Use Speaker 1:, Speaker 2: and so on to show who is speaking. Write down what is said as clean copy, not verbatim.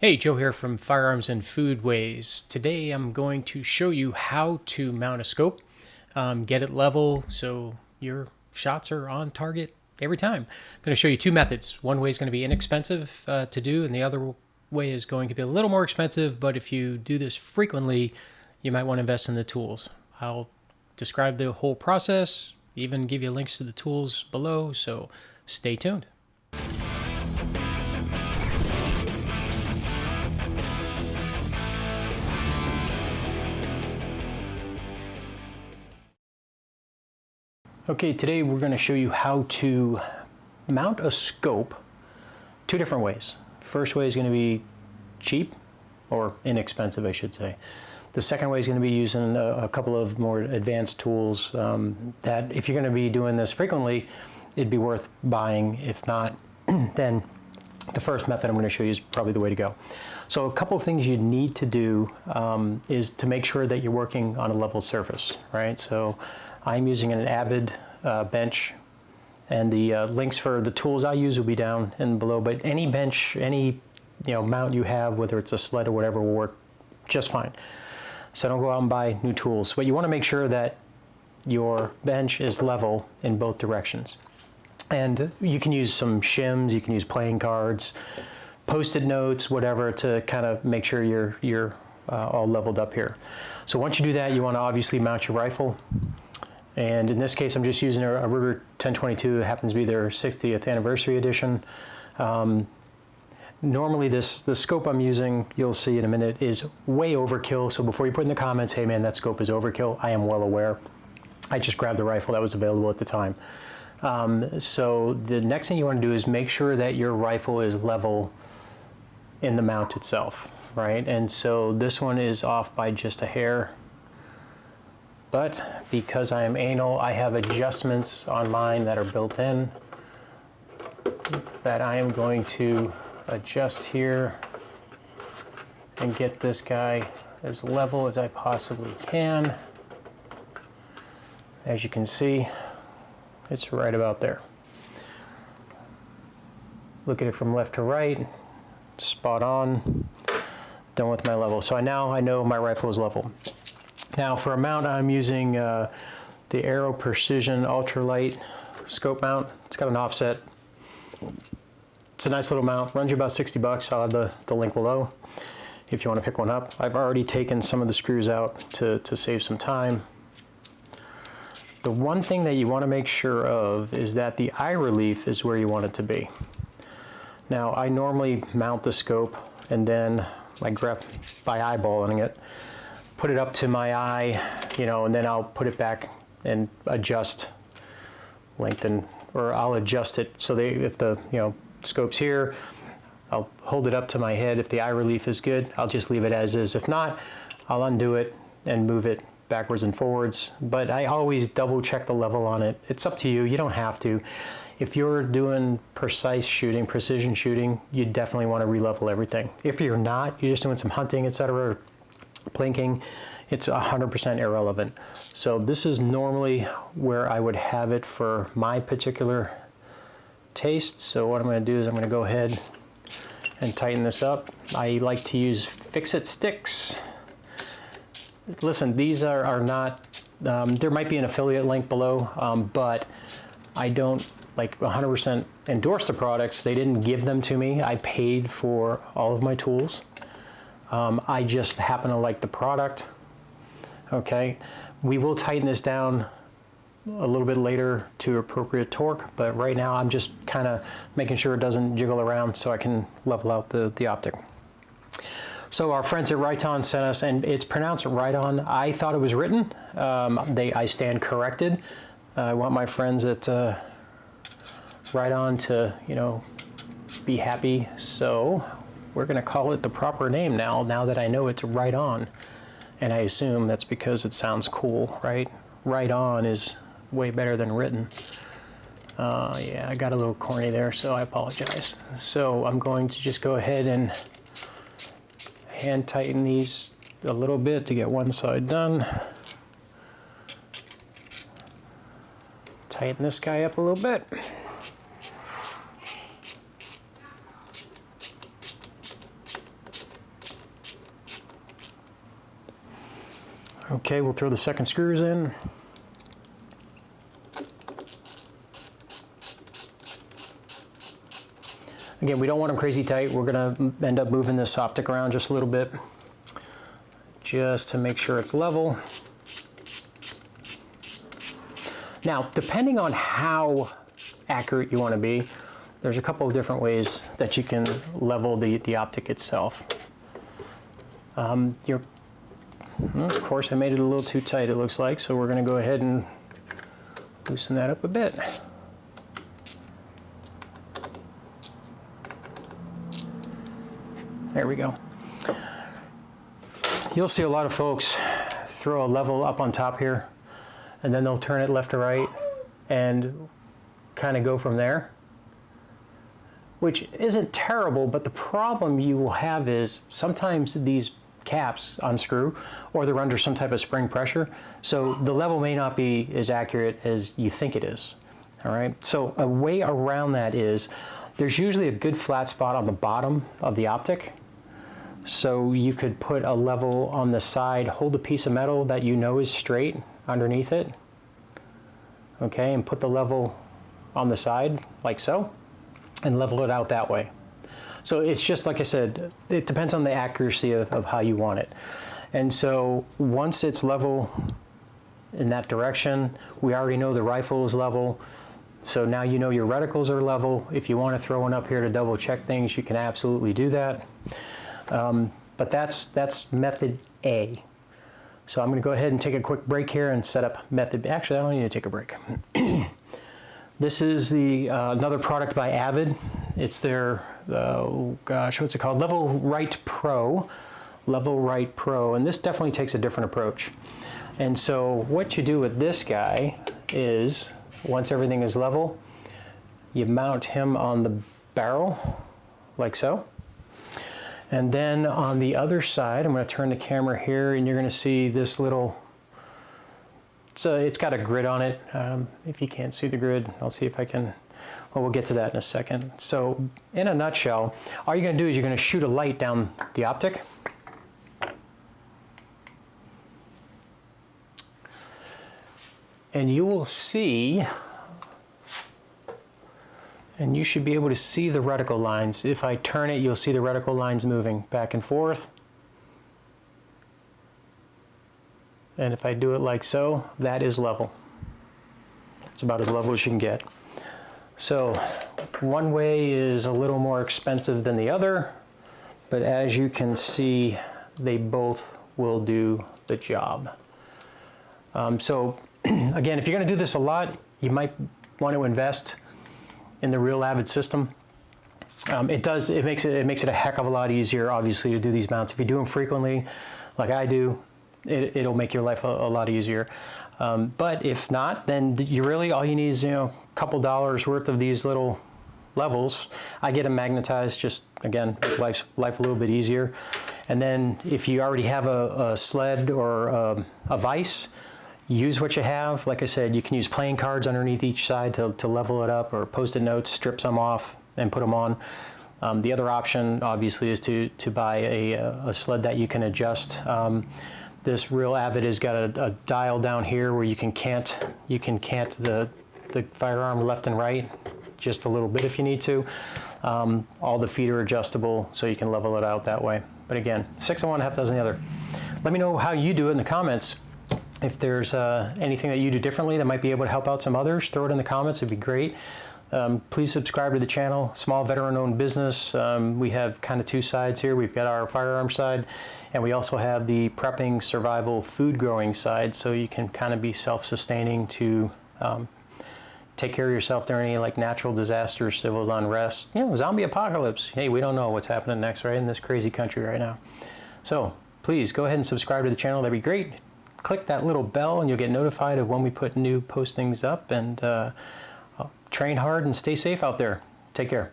Speaker 1: Hey, Joe here from Firearms and Foodways. Today I'm going to show you how to mount a scope, get it level so your shots are on target every time. I'm going to show you two methods. One way is going to be inexpensive to do, and the other way is going to be a little more expensive, but if you do this frequently, you might want to invest in the tools. I'll describe the whole process, even give you links to the tools below, so stay tuned. Okay, today we're going to show you how to mount a scope two different ways. First way is going to be cheap, or inexpensive I should say. The second way is going to be using a couple of more advanced tools that if you're going to be doing this frequently, it'd be worth buying. If not, then the first method I'm going to show you is probably the way to go. So a couple of things you need to do is to make sure that you're working on a level surface, right? So I'm using an Avid bench, and the links for the tools I use will be down and below, but any bench, any mount you have, whether it's a sled or whatever, will work just fine. So don't go out and buy new tools, but you want to make sure that your bench is level in both directions. And you can use some shims, you can use playing cards, Post-it notes, whatever, to kind of make sure you're all leveled up here. So once you do that, you want to obviously mount your rifle. And in this case, I'm just using a Ruger 1022. It happens to be their 60th anniversary edition. Normally the scope I'm using, you'll see in a minute, is way overkill. So before you put in the comments, hey man, that scope is overkill, I am well aware. I just grabbed the rifle that was available at the time. So the next thing you want to do is make sure that your rifle is level in the mount itself, right? And so this one is off by just a hair. But because I am anal, I have adjustments on mine that are built in that I am going to adjust here and get this guy as level as I possibly can. As you can see, it's right about there. Look at it from left to right, spot on, done with my level. So now I know my rifle is level. Now for a mount, I'm using the Aero Precision Ultralight scope mount. It's got an offset. It's a nice little mount, runs you about 60 bucks. I'll have the link below if you want to pick one up. I've already taken some of the screws out to save some time. The one thing that you want to make sure of is that the eye relief is where you want it to be. Now I normally mount the scope and then I grab by eyeballing it, put it up to my eye, and then I'll put it back and adjust, lengthen, or I'll adjust it so if the scope's here, I'll hold it up to my head. If the eye relief is good, I'll just leave it as is. If not, I'll undo it and move it backwards and forwards. But I always double check the level on it. It's up to you. You don't have to. If you're doing precise shooting, precision shooting, you definitely want to re-level everything. If you're not, you're just doing some hunting, etc., plinking, it's 100% irrelevant. So this is normally where I would have it for my particular taste. So what I'm going to do is I'm going to go ahead and tighten this up. I like to use fix-it sticks. Listen, these are not, there might be an affiliate link below, but I don't 100% endorse the products. They didn't give them to me. I paid for all of my tools. I just happen to like the product. Okay, we will tighten this down a little bit later to appropriate torque, but right now I'm just kind of making sure it doesn't jiggle around so I can level out the optic. So our friends at Riton sent us, and it's pronounced Riton. I thought it was written. I stand corrected. I want my friends at Riton to be happy. So we're going to call it the proper name now that I know it's right on. And I assume that's because it sounds cool, right? Right on is way better than written. Yeah, I got a little corny there, so I apologize. So I'm going to just go ahead and hand tighten these a little bit to get one side done. Tighten this guy up a little bit. Okay, we'll throw the second screws in. Again, we don't want them crazy tight. We're gonna end up moving this optic around just a little bit, just to make sure it's level. Now, depending on how accurate you want to be, there's a couple of different ways that you can level the optic itself. Of course, I made it a little too tight, it looks like, so we're going to go ahead and loosen that up a bit. There we go. You'll see a lot of folks throw a level up on top here, and then they'll turn it left to right and kind of go from there, which isn't terrible, but the problem you will have is sometimes these caps unscrew or they're under some type of spring pressure, so the level may not be as accurate as you think it is. All right, so a way around that is there's usually a good flat spot on the bottom of the optic. So you could put a level on the side, hold a piece of metal that you know is straight underneath it, okay, and put the level on the side like so, and level it out that way. So it's just like I said, it depends on the accuracy of how you want it. And so once it's level in that direction, we already know the rifle is level. So now you know your reticles are level. If you want to throw one up here to double check things, you can absolutely do that. But that's method A. So I'm going to go ahead and take a quick break here and set up method B. Actually, I don't need to take a break. This is the another product by Avid. It's their, oh gosh, what's it called? Level Right Pro. Level Right Pro. And this definitely takes a different approach. And so what you do with this guy is, once everything is level, you mount him on the barrel like so. And then on the other side, I'm going to turn the camera here, and you're going to see this little, it's got a grid on it. If you can't see the grid, I'll see if I can, well, we'll get to that in a second. So in a nutshell, all you're going to do is you're going to shoot a light down the optic. And you will see, and you should be able to see the reticle lines. If I turn it, you'll see the reticle lines moving back and forth. And if I do it like so, that is level. It's about as level as you can get. So one way is a little more expensive than the other, but as you can see, they both will do the job. So again, if you're going to do this a lot, you might want to invest in the real Avid system. It makes it a heck of a lot easier, obviously, to do these mounts. If you do them frequently, like I do, it'll make your life a lot easier. But if not, then you really, all you need is, a couple dollars worth of these little levels. I get them magnetized, just again, make life a little bit easier. And then if you already have a sled or a vise, use what you have. Like I said, you can use playing cards underneath each side to level it up, or Post-it notes, strip some off and put them on. The other option, obviously, is to buy a sled that you can adjust. This Real Avid has got a dial down here where you can cant the firearm left and right just a little bit if you need to. All the feet are adjustable, so you can level it out that way. But again, 6 of one, half dozen the other. Let me know how you do it in the comments. If there's anything that you do differently that might be able to help out some others, throw it in the comments. It'd be great. Please subscribe to the channel. Small veteran-owned business. We have kind of two sides here. We've got our firearm side, and we also have the prepping, survival, food growing side, so you can kind of be self-sustaining to take care of yourself during any like natural disasters, civil unrest, zombie apocalypse. Hey, we don't know what's happening next, right, in this crazy country right now. So please go ahead and subscribe to the channel. That'd be great. Click that little bell and you'll get notified of when we put new postings up, and train hard and stay safe out there. Take care.